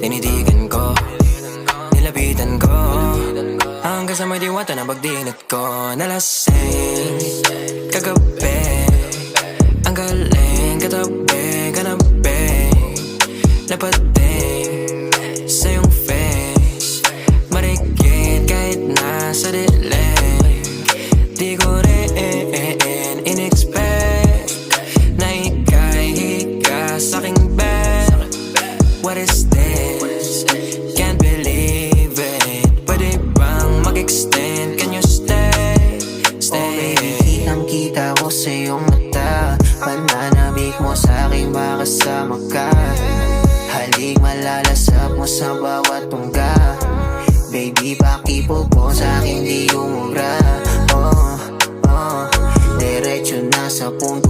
Tinitigan ko, nilapitan ko, hanggang sa may diwata na pagdinat ko. Nalasing kagabi, ang galing katabi, kanabi, lapating sa iyong face, marikit kahit nasa dilim. Di ko rin in-expect na ika'y hika sa'king bed. What is this? Can't believe it. Pwede bang mag-extend? Can you stay? Stay. Oh baby, kitang-kita ko sa iyong mata, pananabik mo sa'king makasama ka. Halik malalasap mo sa bawat tungga. Baby, pakipog mo sa'king di umubra. Diretso na sa punto